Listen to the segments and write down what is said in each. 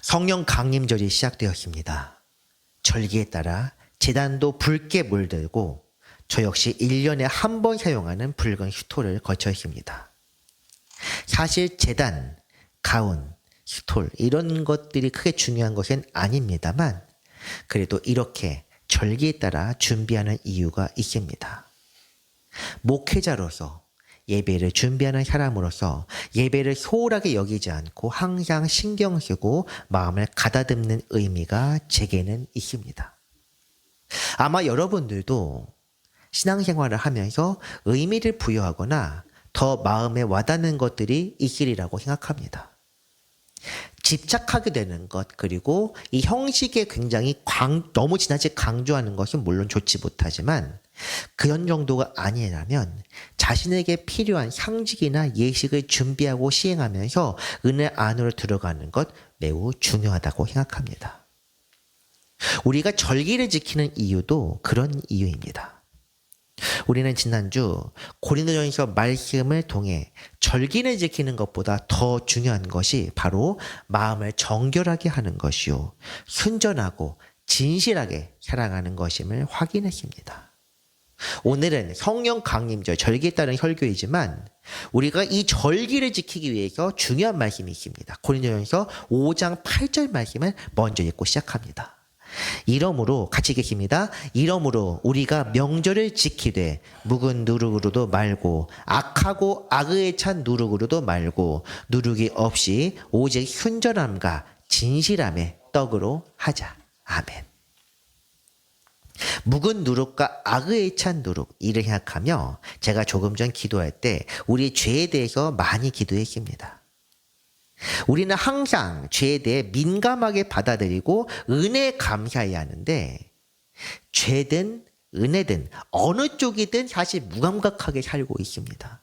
성령 강림절이 시작되었습니다. 절기에 따라 제단도 붉게 물들고 저 역시 1년에 한 번 사용하는 붉은 휴토를 거쳐 있습니다. 사실 제단, 가운, 휴톨 이런 것들이 크게 중요한 것은 아닙니다만 그래도 이렇게 절기에 따라 준비하는 이유가 있습니다. 목회자로서 예배를 준비하는 사람으로서 예배를 소홀하게 여기지 않고 항상 신경 쓰고 마음을 가다듬는 의미가 제게는 있습니다. 아마 여러분들도 신앙생활을 하면서 의미를 부여하거나 더 마음에 와닿는 것들이 있으리라고 생각합니다. 집착하게 되는 것 그리고 이 형식에 굉장히 너무 지나치게 강조하는 것은 물론 좋지 못하지만 그런 정도가 아니라면 자신에게 필요한 상식이나 예식을 준비하고 시행하면서 은혜 안으로 들어가는 것 매우 중요하다고 생각합니다. 우리가 절기를 지키는 이유도 그런 이유입니다. 우리는 지난주 고린도전서 말씀을 통해 절기를 지키는 것보다 더 중요한 것이 바로 마음을 정결하게 하는 것이요 순전하고 진실하게 살아가는 것임을 확인했습니다. 오늘은 성령 강림절 절기에 따른 설교이지만 우리가 이 절기를 지키기 위해서 중요한 말씀이 있습니다. 고린도전서 5장 8절 말씀을 먼저 읽고 시작합니다. 이러므로 같이 계십니다. 이러므로 우리가 명절을 지키되 묵은 누룩으로도 말고 악하고 악의에 찬 누룩으로도 말고 누룩이 없이 오직 순전함과 진실함의 떡으로 하자. 아멘. 묵은 누룩과 악의에 찬 누룩 이를 생각하며 제가 조금 전 기도할 때 우리 죄에 대해서 많이 기도했습니다. 우리는 항상 죄에 대해 민감하게 받아들이고 은혜에 감사해야 하는데 죄든 은혜든 어느 쪽이든 사실 무감각하게 살고 있습니다.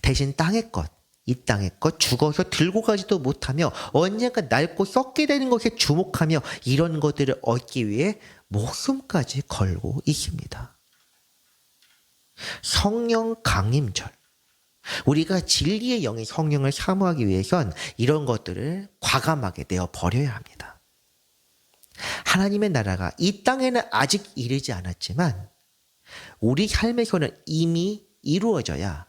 대신 땅의 것, 이 땅의 것 죽어서 들고 가지도 못하며 언젠가 낡고 썩게 되는 것에 주목하며 이런 것들을 얻기 위해 목숨까지 걸고 있습니다. 성령 강림절 우리가 진리의 영의 성령을 사모하기 위해선 이런 것들을 과감하게 내어 버려야 합니다. 하나님의 나라가 이 땅에는 아직 이르지 않았지만 우리 삶에서는 이미 이루어져야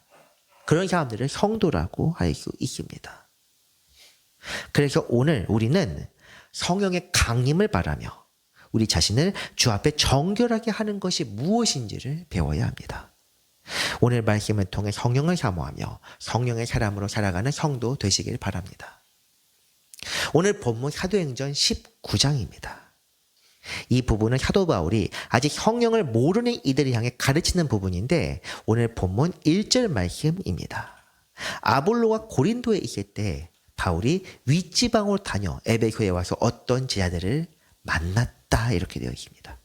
그런 사람들을 성도라고 할 수 있습니다. 그래서 오늘 우리는 성령의 강림을 바라며 우리 자신을 주 앞에 정결하게 하는 것이 무엇인지를 배워야 합니다. 오늘 말씀을 통해 성령을 사모하며 성령의 사람으로 살아가는 성도 되시길 바랍니다. 오늘 본문 사도행전 19장입니다. 이 부분은 사도 바울이 아직 성령을 모르는 이들을 향해 가르치는 부분인데 오늘 본문 1절 말씀입니다. 아볼로가 고린도에 있을 때 바울이 윗지방으로 다녀 에베소에 와서 어떤 제자들을 만났다 이렇게 되어 있습니다.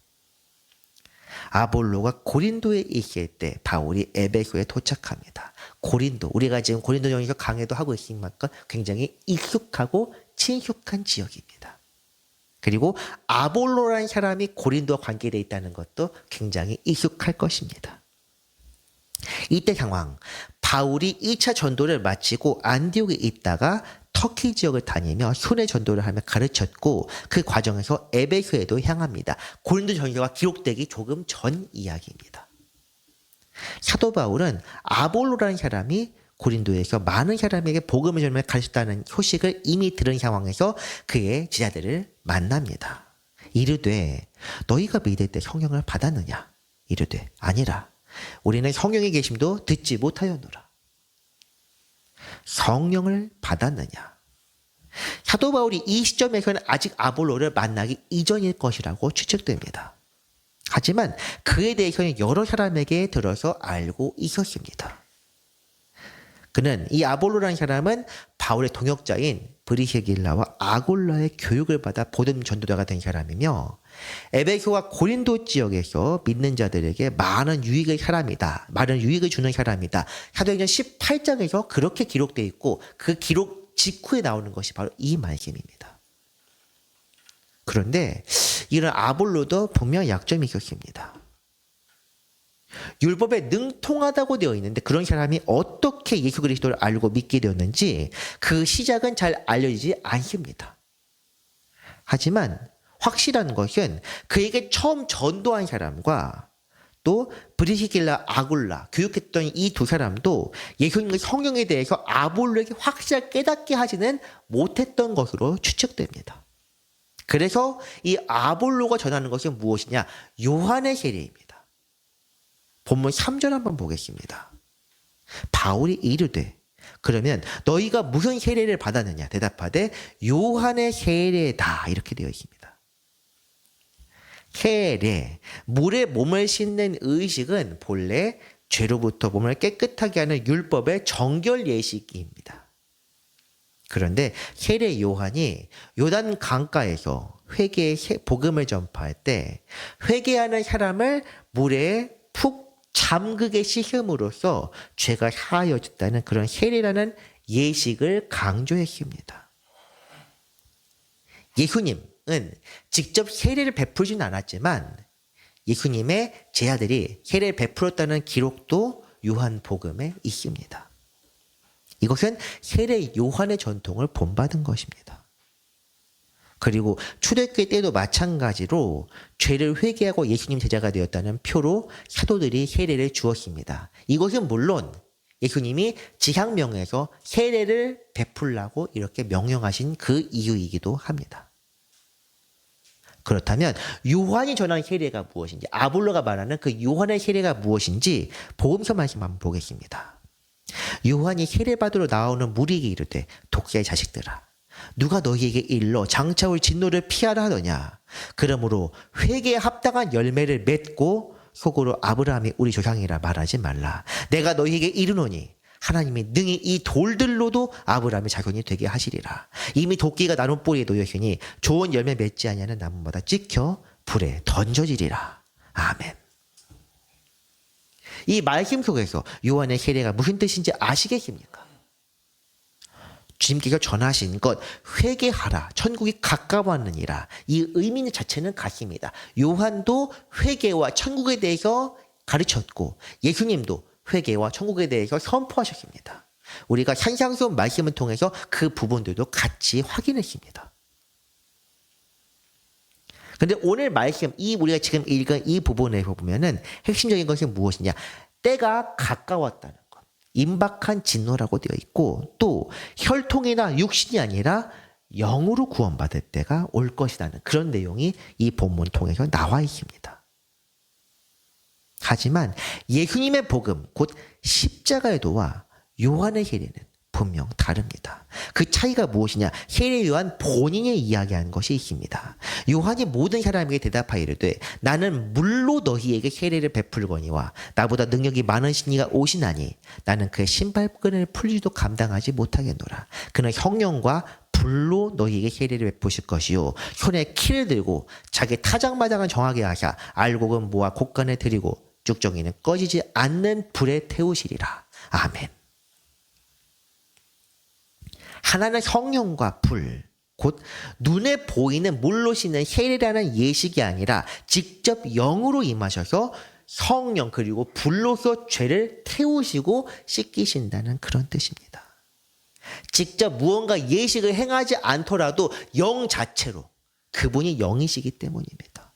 아볼로가 고린도에 있을 때 바울이 에베소에 도착합니다. 고린도, 우리가 지금 고린도전에서 강해도 하고 있는 만큼 굉장히 익숙하고 친숙한 지역입니다. 그리고 아볼로라는 사람이 고린도와 관계되어 있다는 것도 굉장히 익숙할 것입니다. 이때 상황, 바울이 2차 전도를 마치고 안디옥에 있다가 터키 지역을 다니며 순회 전도를 하며 가르쳤고 그 과정에서 에베소에도 향합니다. 고린도 전서가 기록되기 조금 전 이야기입니다. 사도 바울은 아볼로라는 사람이 고린도에서 많은 사람에게 복음을 전하며 가르쳤다는 소식을 이미 들은 상황에서 그의 제자들을 만납니다. 이르되 너희가 믿을 때 성령을 받았느냐? 이르되 아니라 우리는 성령의 계심도 듣지 못하였노라. 성령을 받았느냐? 사도 바울이 이 시점에서는 아직 아볼로를 만나기 이전일 것이라고 추측됩니다. 하지만 그에 대해서는 여러 사람에게 들어서 알고 있었습니다. 그는 이 아볼로라는 사람은 바울의 동역자인 브리스길라와 아골라의 교육을 받아 복음 전도자가 된 사람이며 에베소와 고린도 지역에서 믿는 자들에게 많은 유익을 주는 사람이다. 사도행전 18장에서 그렇게 기록되어 있고 그 기록 직후에 나오는 것이 바로 이 말씀입니다. 그런데 이런 아볼로도 분명 약점이 있었습니다. 율법에 능통하다고 되어 있는데 그런 사람이 어떻게 예수 그리스도를 알고 믿게 되었는지 그 시작은 잘 알려지지 않습니다. 하지만 확실한 것은 그에게 처음 전도한 사람과 또 브리시길라 아굴라 교육했던 이 두 사람도 예수님과 성령에 대해서 아볼로에게 확실하게 깨닫게 하지는 못했던 것으로 추측됩니다. 그래서 이 아볼로가 전하는 것은 무엇이냐? 요한의 세례입니다. 본문 3절 한번 보겠습니다. 바울이 이르되 그러면 너희가 무슨 세례를 받았느냐? 대답하되 요한의 세례다 이렇게 되어 있습니다. 세례, 물에 몸을 씻는 의식은 본래 죄로부터 몸을 깨끗하게 하는 율법의 정결 예식입니다. 그런데 세례 요한이 요단 강가에서 회개의 복음을 전파할 때 회개하는 사람을 물에 푹 잠그게 씻음으로써 죄가 사하여졌다는 그런 세례라는 예식을 강조했습니다. 예수님은 직접 세례를 베풀지는 않았지만 예수님의 제자들이 세례를 베풀었다는 기록도 요한복음에 있습니다. 이것은 세례 요한의 전통을 본받은 것입니다. 그리고 초대교회 때도 마찬가지로 죄를 회개하고 예수님 제자가 되었다는 표로 사도들이 세례를 주었습니다. 이것은 물론 예수님이 지상명에서 세례를 베풀라고 이렇게 명령하신 그 이유이기도 합니다. 그렇다면 요한이 전한 세례가 무엇인지, 아볼로가 말하는 그 요한의 세례가 무엇인지 복음서 말씀 한번 보겠습니다. 요한이 세례받으러 나오는 무리에게 이르되 독자의 자식들아 누가 너희에게 일러 장차 올 진노를 피하라 하더냐. 그러므로 회개에 합당한 열매를 맺고 속으로 아브라함이 우리 조상이라 말하지 말라. 내가 너희에게 이르노니 하나님이 능히 이 돌들로도 아브라함의 자손이 되게 하시리라. 이미 도끼가 나무 뿌리에 놓였으니 좋은 열매 맺지 아니하는 나무마다 찍혀 불에 던져지리라. 아멘. 이 말씀 속에서 요한의 세례가 무슨 뜻인지 아시겠습니까? 주님께서 전하신 것 회개하라 천국이 가까웠느니라. 이 의미 자체는 같습니다. 요한도 회개와 천국에 대해서 가르쳤고 예수님도 회개와 천국에 대해서 선포하셨습니다. 우리가 산상수훈 말씀을 통해서 그 부분들도 같이 확인했습니다. 그런데 오늘 말씀, 우리가 지금 읽은 이 부분에서 보면은 핵심적인 것이 무엇이냐? 때가 가까웠다는 것. 임박한 진노라고 되어 있고 또 혈통이나 육신이 아니라 영으로 구원받을 때가 올 것이라는 그런 내용이 이 본문 통해서 나와 있습니다. 하지만 예수님의 복음, 곧 십자가의 도와 요한의 세례는 분명 다릅니다. 그 차이가 무엇이냐? 세례 요한 본인이 이야기한 것이 있습니다. 요한이 모든 사람에게 대답하여 이르되 나는 물로 너희에게 세례를 베풀거니와 나보다 능력이 많으신 이가 오시나니 나는 그의 신발끈을 풀지도 감당하지 못하겠노라. 그는 성령과 불로 너희에게 세례를 베푸실 것이요 손에 키를 들고 자기 타작마당을 정하게 하사 알곡은 모아 곡간에 들이고 쭉정이는 꺼지지 않는 불에 태우시리라. 아멘. 하나는 성령과 불, 곧 눈에 보이는 물로 씻는 세례라는 예식이 아니라 직접 영으로 임하셔서 성령 그리고 불로서 죄를 태우시고 씻기신다는 그런 뜻입니다. 직접 무언가 예식을 행하지 않더라도 영 자체로 그분이 영이시기 때문입니다.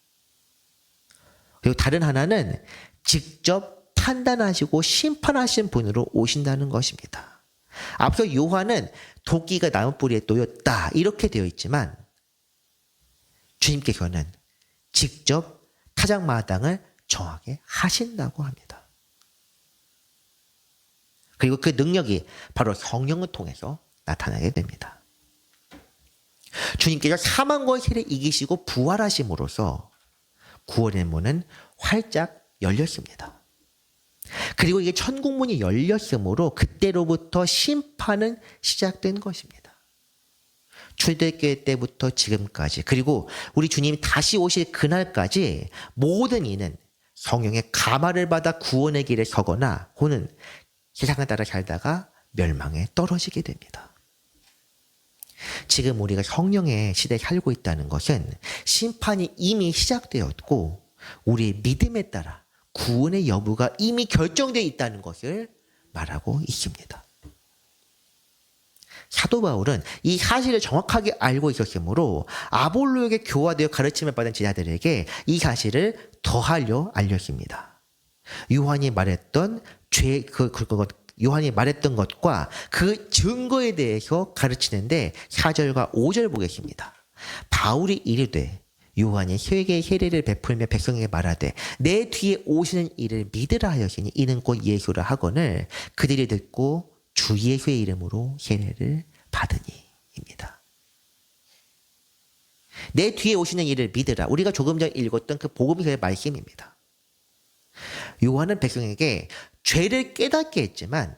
그리고 다른 하나는 직접 판단하시고 심판하신 분으로 오신다는 것입니다. 앞서 요한은 도끼가 나무뿌리에 놓였다 이렇게 되어 있지만 주님께서는 직접 타작마당을 정하게 하신다고 합니다. 그리고 그 능력이 바로 성령을 통해서 나타나게 됩니다. 주님께서 사망과 세를 이기시고 부활하심으로써 구원의 문은 활짝 열렸습니다. 그리고 이게 천국문이 열렸으므로 그때로부터 심판은 시작된 것입니다. 초대교회 때부터 지금까지 그리고 우리 주님이 다시 오실 그날까지 모든 이는 성령의 가마를 받아 구원의 길에 서거나 혹은 세상을 따라 살다가 멸망에 떨어지게 됩니다. 지금 우리가 성령의 시대에 살고 있다는 것은 심판이 이미 시작되었고 우리의 믿음에 따라 구원의 여부가 이미 결정되어 있다는 것을 말하고 있습니다. 사도 바울은 이 사실을 정확하게 알고 있었으므로 아볼로에게 교화되어 가르침을 받은 제자들에게 이 사실을 더하려 알렸습니다. 요한이 말했던 요한이 말했던 것과 그 증거에 대해서 가르치는데 4절과 5절 보겠습니다. 바울이 이르되 요한이 세계의 세례를 베풀며 백성에게 말하되 내 뒤에 오시는 이를 믿으라 하였으니 이는 곧 예수라 하거늘 그들이 듣고 주 예수의 이름으로 세례를 받으니입니다. 내 뒤에 오시는 이를 믿으라. 우리가 조금 전에 읽었던 그 복음서의 말씀입니다. 요한은 백성에게 죄를 깨닫게 했지만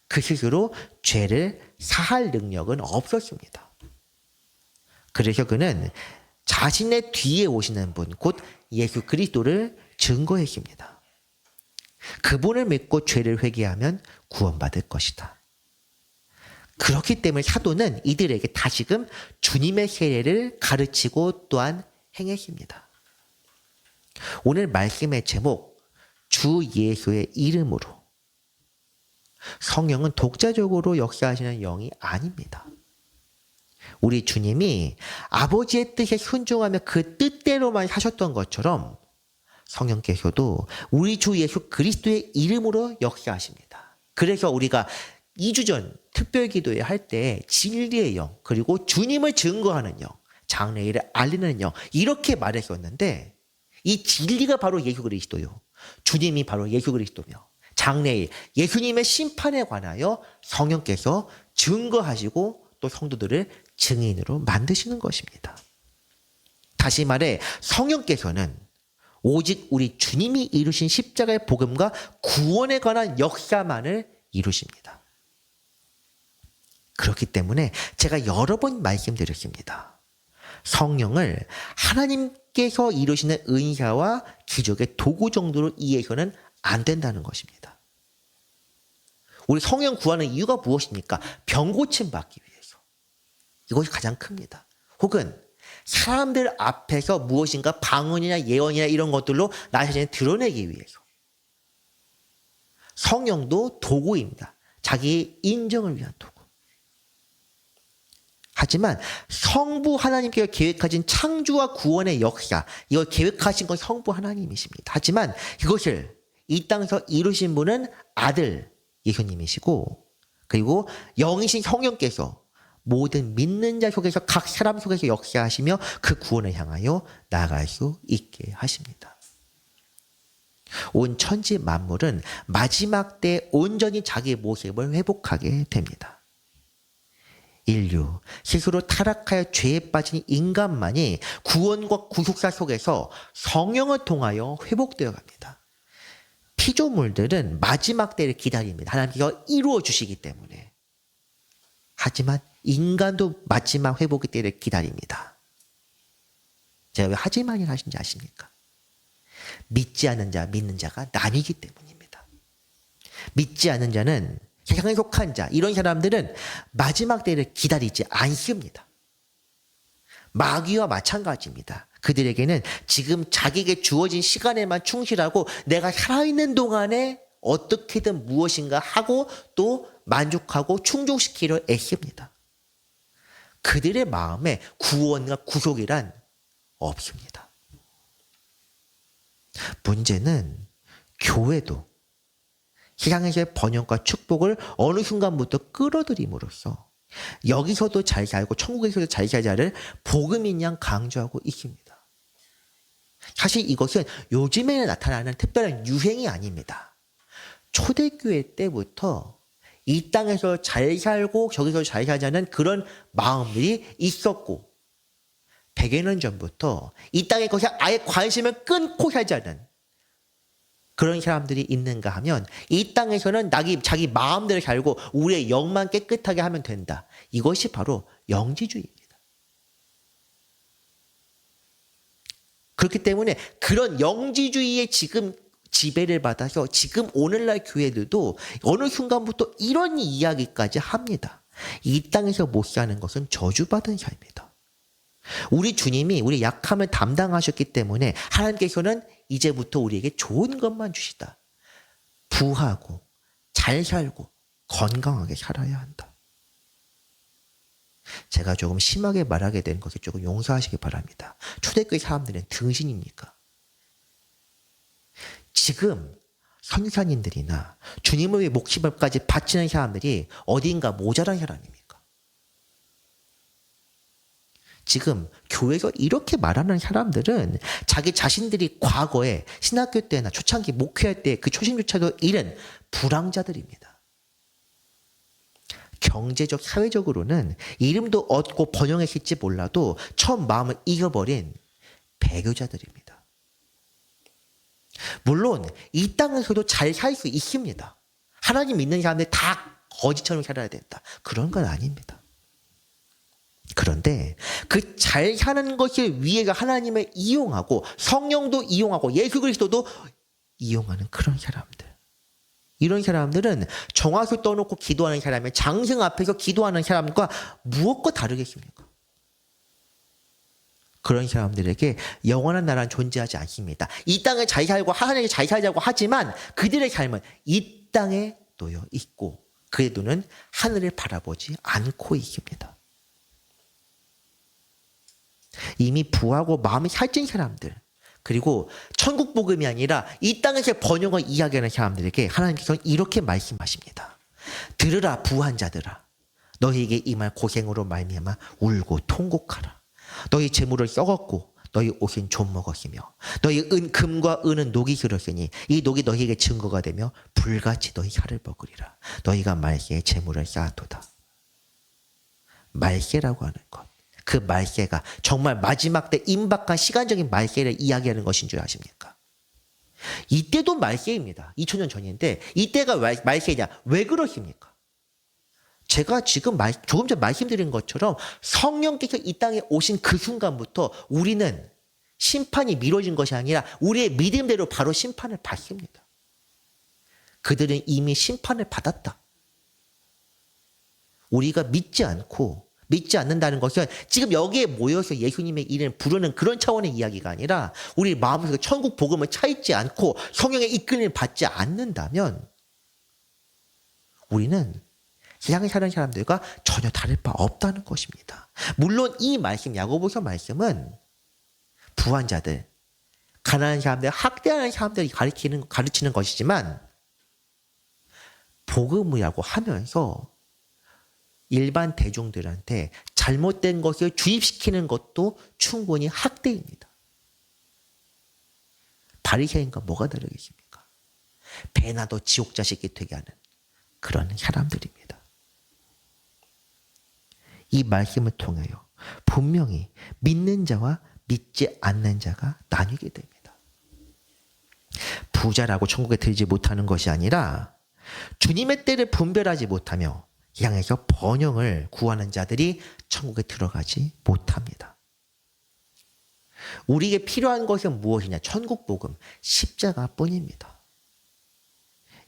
그 스스로 죄를 사할 능력은 없었습니다. 그래서 그는 자신의 뒤에 오시는 분, 곧 예수 그리스도를 증거했습니다. 그분을 믿고 죄를 회개하면 구원받을 것이다. 그렇기 때문에 사도는 이들에게 다시금 주님의 세례를 가르치고 또한 행했습니다. 오늘 말씀의 제목, 주 예수의 이름으로. 성령은 독자적으로 역사하시는 영이 아닙니다. 우리 주님이 아버지의 뜻에 순종하며 그 뜻대로만 하셨던 것처럼 성령께서도 우리 주 예수 그리스도의 이름으로 역사하십니다. 그래서 우리가 2주 전 특별기도회 할 때 진리의 영, 그리고 주님을 증거하는 영, 장래일을 알리는 영, 이렇게 말했었는데 이 진리가 바로 예수 그리스도요. 주님이 바로 예수 그리스도며 장래일, 예수님의 심판에 관하여 성령께서 증거하시고 또 성도들을 증인으로 만드시는 것입니다. 다시 말해 성령께서는 오직 우리 주님이 이루신 십자가의 복음과 구원에 관한 역사만을 이루십니다. 그렇기 때문에 제가 여러 번 말씀드렸습니다. 성령을 하나님께서 이루시는 은사와 기적의 도구 정도로 이해해서는 안 된다는 것입니다. 우리 성령 구하는 이유가 무엇입니까? 병 고침 받기 위해서. 이것이 가장 큽니다. 혹은 사람들 앞에서 무엇인가 방언이나 예언이나 이런 것들로 나 자신을 드러내기 위해서. 성령도 도구입니다. 자기의 인정을 위한 도구. 하지만 성부 하나님께서 계획하신 창조와 구원의 역사, 이걸 계획하신 건 성부 하나님이십니다. 하지만 이것을 이 땅에서 이루신 분은 아들 예수님이시고, 그리고 영이신 성령께서 모든 믿는 자 속에서 각 사람 속에서 역사하시며 그 구원을 향하여 나아갈 수 있게 하십니다. 온 천지 만물은 마지막 때 온전히 자기의 모습을 회복하게 됩니다. 인류, 스스로 타락하여 죄에 빠진 인간만이 구원과 구속사 속에서 성령을 통하여 회복되어 갑니다. 피조물들은 마지막 때를 기다립니다. 하나님께서 이루어 주시기 때문에. 하지만 인간도 마지막 회복의 때를 기다립니다. 제가 왜 하지만이라 하신지 아십니까? 믿지 않는 자, 믿는 자가 나뉘기 때문입니다. 믿지 않는 자는 세상에 속한 자, 이런 사람들은 마지막 때를 기다리지 않습니다. 마귀와 마찬가지입니다. 그들에게는 지금 자기에게 주어진 시간에만 충실하고 내가 살아있는 동안에 어떻게든 무엇인가 하고 또 만족하고 충족시키려 애씁니다. 그들의 마음에 구원과 구속이란 없습니다. 문제는 교회도 세상에서의 번영과 축복을 어느 순간부터 끌어들임으로써 여기서도 잘 살고 천국에서도 잘 살자를 복음인 양 강조하고 있습니다. 사실 이것은 요즘에 나타나는 특별한 유행이 아닙니다. 초대교회 때부터 이 땅에서 잘 살고 저기서 잘 살자는 그런 마음들이 있었고 100여 년 전부터 이 땅의 것에 아예 관심을 끊고 살자는 그런 사람들이 있는가 하면 이 땅에서는 자기 마음대로 살고 우리의 영만 깨끗하게 하면 된다. 이것이 바로 영지주의입니다. 그렇기 때문에 그런 영지주의에 지금 지배를 받아서 지금 오늘날 교회들도 어느 순간부터 이런 이야기까지 합니다. 이 땅에서 못 사는 것은 저주받은 삶이다. 우리 주님이 우리 약함을 담당하셨기 때문에 하나님께서는 이제부터 우리에게 좋은 것만 주시다. 부하고 잘 살고 건강하게 살아야 한다. 제가 조금 심하게 말하게 된 것을 조금 용서하시기 바랍니다. 초대교회 사람들은 등신입니까? 지금 선교사님들이나 주님을 위해 목숨을까지 바치는 사람들이 어딘가 모자란 사람입니까? 지금 교회에서 이렇게 말하는 사람들은 자기 자신들이 과거에 신학교 때나 초창기 목회할 때 그 초심조차도 잃은 불황자들입니다. 경제적, 사회적으로는 이름도 얻고 번영했을지 몰라도 처음 마음을 잃어버린 배교자들입니다. 물론 이 땅에서도 잘 살 수 있습니다. 하나님 믿는 사람들 다 거지처럼 살아야 된다. 그런 건 아닙니다. 그런데 그 잘 사는 것을 위해서 하나님을 이용하고 성령도 이용하고 예수 그리스도도 이용하는 그런 사람들. 이런 사람들은 정화수 떠놓고 기도하는 사람이 장승 앞에서 기도하는 사람과 무엇과 다르겠습니까? 그런 사람들에게 영원한 나라는 존재하지 않습니다. 이 땅에 잘 살고 하나님께 잘 살자고 하지만 그들의 삶은 이 땅에 놓여 있고 그의 눈은 하늘을 바라보지 않고 있습니다. 이미 부하고 마음이 살찐 사람들, 그리고 천국 복음이 아니라 이 땅에서 번영을 이야기하는 사람들에게 하나님께서는 이렇게 말씀하십니다. 들으라 부한 자들아, 너희에게 임할 고생으로 말미암아 울고 통곡하라. 너희 재물을 썩었고 너희 옷은 좀 먹었으며 너희 금과 은은 녹이 들었으니 이 녹이 너희에게 증거가 되며 불같이 너희 살을 먹으리라. 너희가 말세에 재물을 쌓아도다. 말세라고 하는 것, 그 말세가 정말 마지막 때 임박한 시간적인 말세를 이야기하는 것인 줄 아십니까? 이때도 말세입니다. 2000년 전인데 이때가 말세냐? 왜 그러십니까? 제가 지금 조금 전 말씀드린 것처럼 성령께서 이 땅에 오신 그 순간부터 우리는 심판이 미뤄진 것이 아니라 우리의 믿음대로 바로 심판을 받습니다. 그들은 이미 심판을 받았다. 우리가 믿지 않는다는 것은 지금 여기에 모여서 예수님의 이름을 부르는 그런 차원의 이야기가 아니라 우리 마음속에 천국 복음을 차있지 않고 성령의 이끌림을 받지 않는다면 우리는 세상에 사는 사람들과 전혀 다를 바 없다는 것입니다. 물론 이 말씀, 야고보서 말씀은 부한 자들, 가난한 사람들, 학대하는 사람들이 가르치는 것이지만 복음이라고 하면서 일반 대중들한테 잘못된 것을 주입시키는 것도 충분히 학대입니다. 바리새인과 뭐가 다르겠습니까? 배나도 지옥 자식이 되게 하는 그런 사람들입니다. 이 말씀을 통하여 분명히 믿는 자와 믿지 않는 자가 나뉘게 됩니다. 부자라고 천국에 들지 못하는 것이 아니라 주님의 때를 분별하지 못하며 향해서 번영을 구하는 자들이 천국에 들어가지 못합니다. 우리에게 필요한 것은 무엇이냐? 천국 복음, 십자가뿐입니다.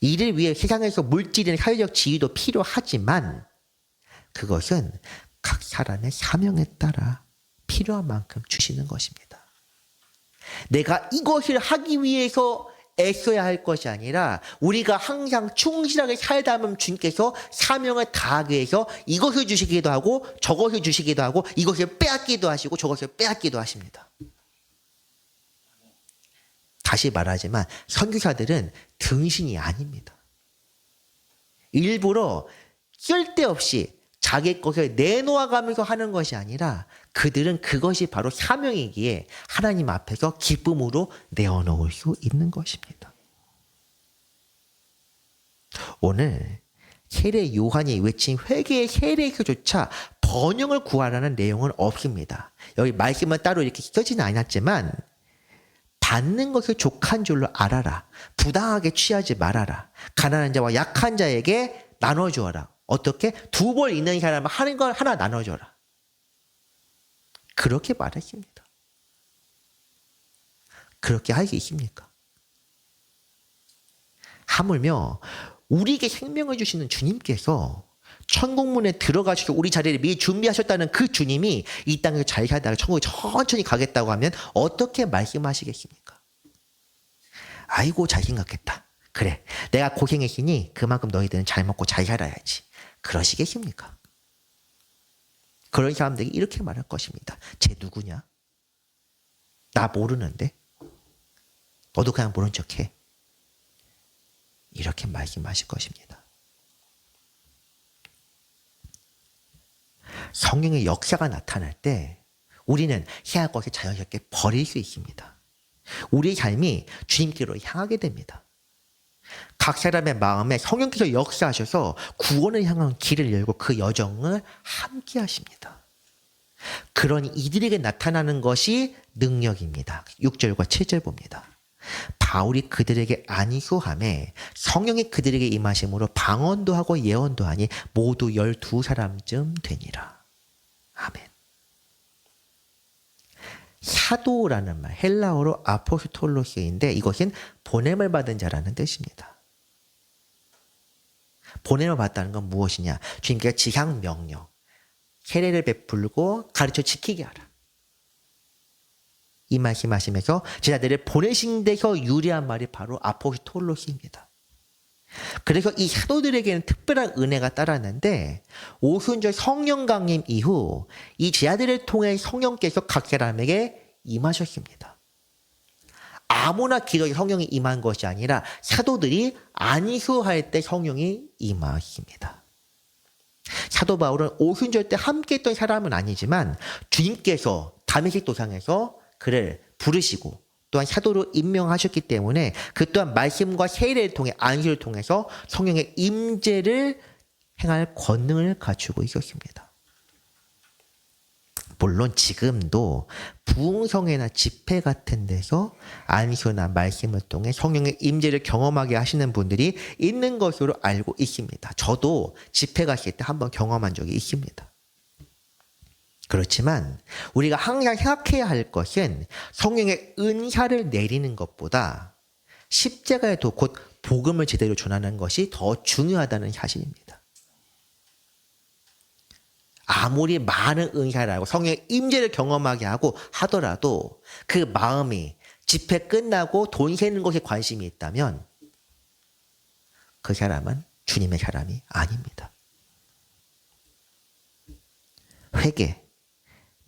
이를 위해 세상에서 물질이나 사회적 지위도 필요하지만 그것은 각 사람의 사명에 따라 필요한 만큼 주시는 것입니다. 내가 이것을 하기 위해서 애써야 할 것이 아니라 우리가 항상 충실하게 살다 보면 주님께서 사명을 다하기 위해서 이것을 주시기도 하고 저것을 주시기도 하고 이것을 빼앗기도 하시고 저것을 빼앗기도 하십니다. 다시 말하지만 선교사들은 등신이 아닙니다. 일부러 쓸데없이 자기 것을 내놓아가면서 하는 것이 아니라 그들은 그것이 바로 사명이기에 하나님 앞에서 기쁨으로 내어놓을 수 있는 것입니다. 오늘 세례 요한이 외친 회개의 세례에서조차 번영을 구하라는 내용은 없습니다. 여기 말씀은 따로 이렇게 써지는 않았지만 받는 것을 족한 줄로 알아라. 부당하게 취하지 말아라. 가난한 자와 약한 자에게 나눠주어라. 어떻게? 2벌 있는 사람은 하는 걸 하나 나눠줘라. 그렇게 말했습니다. 그렇게 할 수 있습니까? 하물며 우리에게 생명을 주시는 주님께서 천국문에 들어가셔서 우리 자리를 미리 준비하셨다는 그 주님이 이 땅에서 잘 살다가 천국에 천천히 가겠다고 하면 어떻게 말씀하시겠습니까? 아이고 잘 생각했다. 그래 내가 고생했으니 그만큼 너희들은 잘 먹고 잘 살아야지. 그러시겠습니까? 그런 사람들이 이렇게 말할 것입니다. 쟤 누구냐? 나 모르는데? 너도 그냥 모른 척해. 이렇게 말씀하실 것입니다. 성령의 역사가 나타날 때 우리는 해야 할 것을 자연스럽게 버릴 수 있습니다. 우리의 삶이 주님께로 향하게 됩니다. 각 사람의 마음에 성령께서 역사하셔서 구원을 향한 길을 열고 그 여정을 함께 하십니다. 그런 이들에게 나타나는 것이 능력입니다. 6절과 7절 봅니다. 바울이 그들에게 안수함에 성령이 그들에게 임하심으로 방언도 하고 예언도 하니 모두 12사람쯤 되니라. 아멘. 사도라는 말, 헬라어로 아포스톨로스인데 이것은 보냄을 받은 자라는 뜻입니다. 보냄을 받다는 건 무엇이냐? 주님께서 지상 명령, 세례를 베풀고 가르쳐 지키게 하라. 이 말씀하시면서 제자들을 보내신 데서 유리한 말이 바로 아포스톨로스입니다. 그래서 이 사도들에게는 특별한 은혜가 따랐는데 오순절 성령 강림 이후 이 제자들을 통해 성령께서 각 사람에게 임하셨습니다. 아무나 기도에 성령이 임한 것이 아니라 사도들이 안수할 때 성령이 임하십니다. 사도 바울은 오순절 때 함께했던 사람은 아니지만 주님께서 다메섹 도상에서 그를 부르시고 또한 사도로 임명하셨기 때문에 그 또한 말씀과 세례를 통해 안수를 통해서 성령의 임재를 행할 권능을 갖추고 있었습니다. 물론 지금도 부흥성회나 집회 같은 데서 안수나 말씀을 통해 성령의 임재를 경험하게 하시는 분들이 있는 것으로 알고 있습니다. 저도 집회 갔을 때 한번 경험한 적이 있습니다. 그렇지만 우리가 항상 생각해야 할 것은 성령의 은사를 내리는 것보다 십자가에도 곧 복음을 제대로 전하는 것이 더 중요하다는 사실입니다. 아무리 많은 은사를 하고 성령의 임재를 경험하게 하고 하더라도 그 마음이 집회 끝나고 돈 세는 것에 관심이 있다면 그 사람은 주님의 사람이 아닙니다. 회개,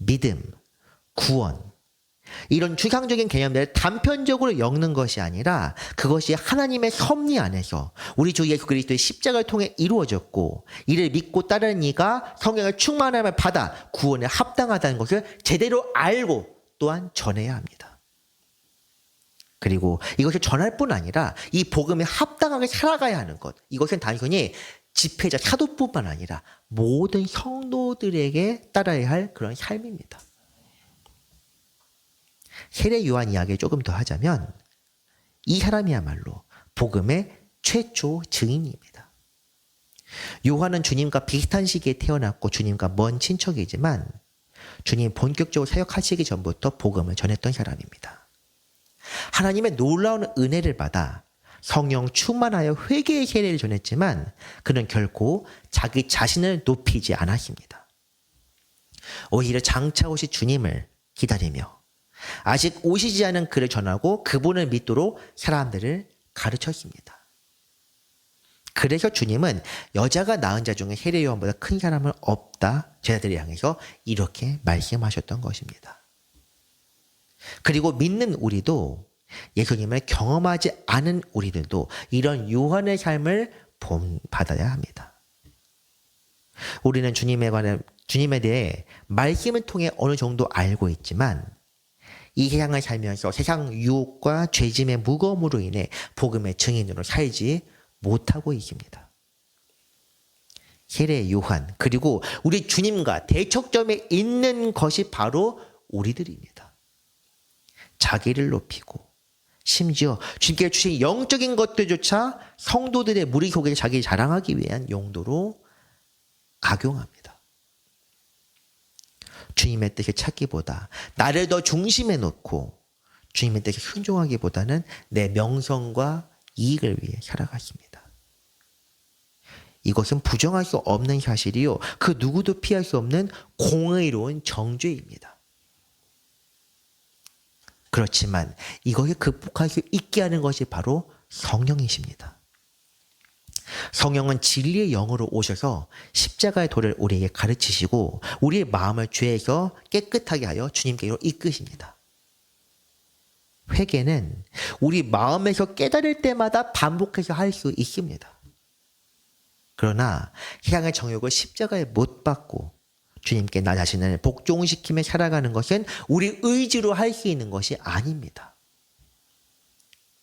믿음, 구원 이런 추상적인 개념들을 단편적으로 엮는 것이 아니라 그것이 하나님의 섭리 안에서 우리 주 예수 그리스도의 십자가를 통해 이루어졌고 이를 믿고 따르는 이가 성령의 충만함을 받아 구원에 합당하다는 것을 제대로 알고 또한 전해야 합니다. 그리고 이것을 전할 뿐 아니라 이 복음에 합당하게 살아가야 하는 것, 이것은 단순히 집회자 사도뿐만 아니라 모든 성도들에게 따라야 할 그런 삶입니다. 세례 요한 이야기를 조금 더 하자면 이 사람이야말로 복음의 최초 증인입니다. 요한은 주님과 비슷한 시기에 태어났고 주님과 먼 친척이지만 주님 본격적으로 사역하시기 전부터 복음을 전했던 사람입니다. 하나님의 놀라운 은혜를 받아 성령 충만하여 회개의 세례를 전했지만 그는 결코 자기 자신을 높이지 않았습니다. 오히려 장차 오실 주님을 기다리며 아직 오시지 않은 그를 전하고 그분을 믿도록 사람들을 가르쳤습니다. 그래서 주님은 여자가 낳은 자 중에 세례 요한보다 큰 사람은 없다 제자들을 향해서 이렇게 말씀하셨던 것입니다. 그리고 믿는 우리도 예수님을 경험하지 않은 우리들도 이런 요한의 삶을 본받아야 합니다. 우리는 주님에 대해 말씀을 통해 어느 정도 알고 있지만 이 세상을 살면서 세상 유혹과 죄짐의 무거움으로 인해 복음의 증인으로 살지 못하고 있습니다. 세례 요한 그리고 우리 주님과 대척점에 있는 것이 바로 우리들입니다. 자기를 높이고 심지어 주님께 주신 영적인 것들조차 성도들의 무리 속에 자기 자랑하기 위한 용도로 악용합니다. 주님의 뜻을 찾기보다 나를 더 중심에 놓고 주님의 뜻에 순종하기보다는 내 명성과 이익을 위해 살아갔습니다. 이것은 부정할 수 없는 사실이요. 그 누구도 피할 수 없는 공의로운 정죄입니다. 그렇지만 이것을 극복할 수 있게 하는 것이 바로 성령이십니다. 성령은 진리의 영으로 오셔서 십자가의 도를 우리에게 가르치시고 우리의 마음을 죄에서 깨끗하게 하여 주님께로 이끄십니다. 회개는 우리 마음에서 깨달을 때마다 반복해서 할 수 있습니다. 그러나 세상의 정욕을 십자가에 못 박고 주님께 나 자신을 복종시키며 살아가는 것은 우리 의지로 할 수 있는 것이 아닙니다.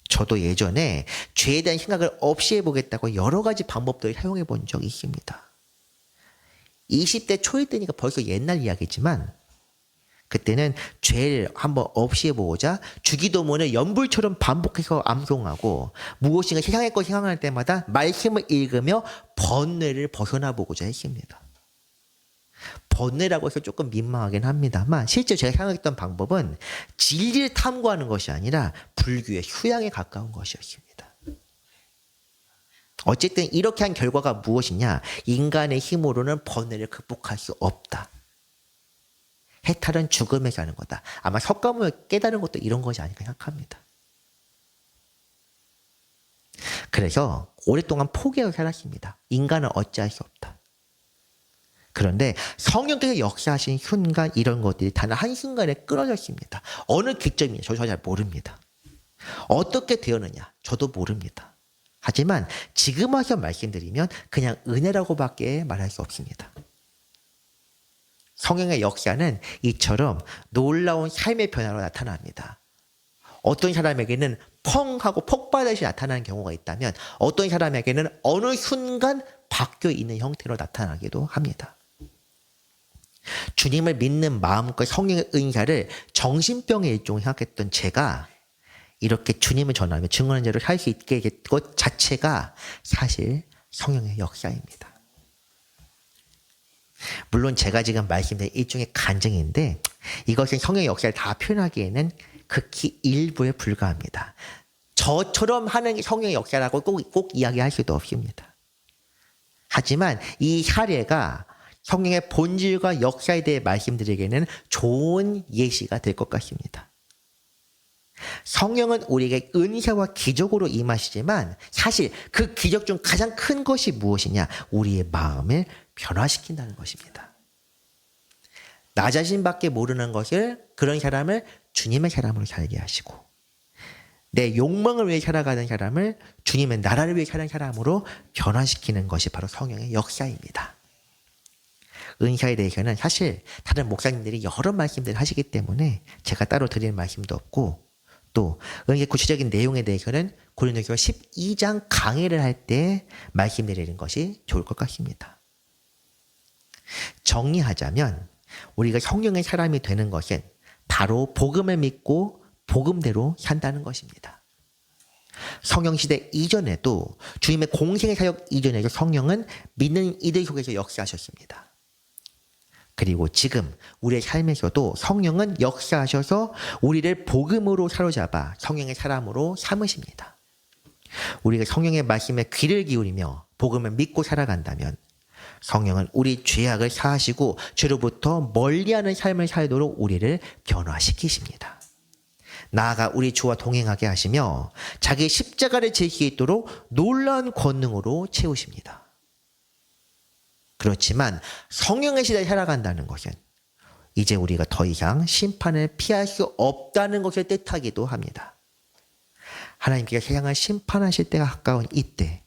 저도 예전에 죄에 대한 생각을 없이 해보겠다고 여러 가지 방법들을 사용해 본 적이 있습니다. 20대 초일 때니까 벌써 옛날 이야기지만 그때는 죄를 한번 없이 해보고자 주기도문을 연불처럼 반복해서 암송하고 무엇인가 세상의 것 생각할 때마다 말씀을 읽으며 번뇌를 벗어나 보고자 했습니다. 번뇌라고 해서 조금 민망하긴 합니다만 실제 제가 생각했던 방법은 진리를 탐구하는 것이 아니라 불교의 휴양에 가까운 것이었습니다. 어쨌든 이렇게 한 결과가 무엇이냐? 인간의 힘으로는 번뇌를 극복할 수 없다. 해탈은 죽음에서 하는 거다. 아마 석가모니가 깨달은 것도 이런 것이 아닐까 생각합니다. 그래서 오랫동안 포기하고 살았습니다. 인간은 어찌할 수 없다. 그런데 성령께서 역사하신 순간 이런 것들이 단 한순간에 끊어졌습니다. 어느 기점이냐? 저 잘 모릅니다. 어떻게 되었느냐? 저도 모릅니다. 하지만 지금 와서 말씀드리면 그냥 은혜라고밖에 말할 수 없습니다. 성령의 역사는 이처럼 놀라운 삶의 변화로 나타납니다. 어떤 사람에게는 펑 하고 폭발듯이 나타나는 경우가 있다면 어떤 사람에게는 어느 순간 바뀌어 있는 형태로 나타나기도 합니다. 주님을 믿는 마음과 성령의 은사를 정신병의 일종으로 생각했던 제가 이렇게 주님을 전하며 증언한 자로 살 수 있게 된 것 자체가 사실 성령의 역사입니다. 물론 제가 지금 말씀드린 일종의 간증인데 이것은 성령의 역사를 다 표현하기에는 극히 일부에 불과합니다. 저처럼 하는 성령의 역사라고 꼭 이야기할 수도 없습니다. 하지만 이 사례가 성령의 본질과 역사에 대해 말씀드리기에는 좋은 예시가 될 것 같습니다. 성령은 우리에게 은사와 기적으로 임하시지만 사실 그 기적 중 가장 큰 것이 무엇이냐? 우리의 마음을 변화시킨다는 것입니다. 나 자신밖에 모르는 것을 그런 사람을 주님의 사람으로 살게 하시고 내 욕망을 위해 살아가는 사람을 주님의 나라를 위해 사는 사람으로 변화시키는 것이 바로 성령의 역사입니다. 은사에 대해서는 사실 다른 목사님들이 여러 말씀들을 하시기 때문에 제가 따로 드리는 말씀도 없고 또 은사의 구체적인 내용에 대해서는 고린도후서 12장 강의를 할 때 말씀드리는 것이 좋을 것 같습니다. 정리하자면 우리가 성령의 사람이 되는 것은 바로 복음을 믿고 복음대로 산다는 것입니다. 성령시대 이전에도 주님의 공생의 사역 이전에도 성령은 믿는 이들 속에서 역사하셨습니다. 그리고 지금 우리의 삶에서도 성령은 역사하셔서 우리를 복음으로 사로잡아 성령의 사람으로 삼으십니다. 우리가 성령의 말씀에 귀를 기울이며 복음을 믿고 살아간다면 성령은 우리 죄악을 사하시고 죄로부터 멀리하는 삶을 살도록 우리를 변화시키십니다. 나아가 우리 주와 동행하게 하시며 자기의 십자가를 질 수 있도록 놀라운 권능으로 채우십니다. 그렇지만 성령의 시대에 살아간다는 것은 이제 우리가 더 이상 심판을 피할 수 없다는 것을 뜻하기도 합니다. 하나님께서 세상을 심판하실 때가 가까운 이때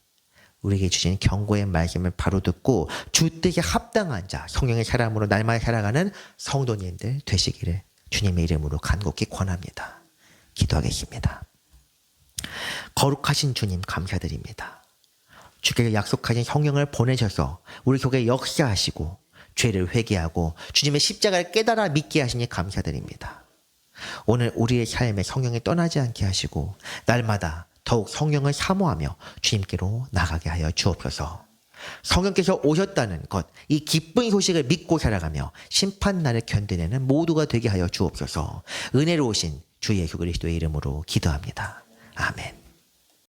우리에게 주신 경고의 말씀을 바로 듣고 주 뜻에 합당한 자, 성령의 사람으로 날마다 살아가는 성도님들 되시기를 주님의 이름으로 간곡히 권합니다. 기도하겠습니다. 거룩하신 주님 감사드립니다. 주께서 약속하신 성령을 보내셔서 우리 속에 역사하시고 죄를 회개하고 주님의 십자가를 깨달아 믿게 하시니 감사드립니다. 오늘 우리의 삶에 성령이 떠나지 않게 하시고 날마다 더욱 성령을 사모하며 주님께로 나가게 하여 주옵소서. 성령께서 오셨다는 것, 이 기쁜 소식을 믿고 살아가며 심판날을 견뎌내는 모두가 되게 하여 주옵소서. 은혜로우신 주 예수 그리스도의 이름으로 기도합니다. 아멘.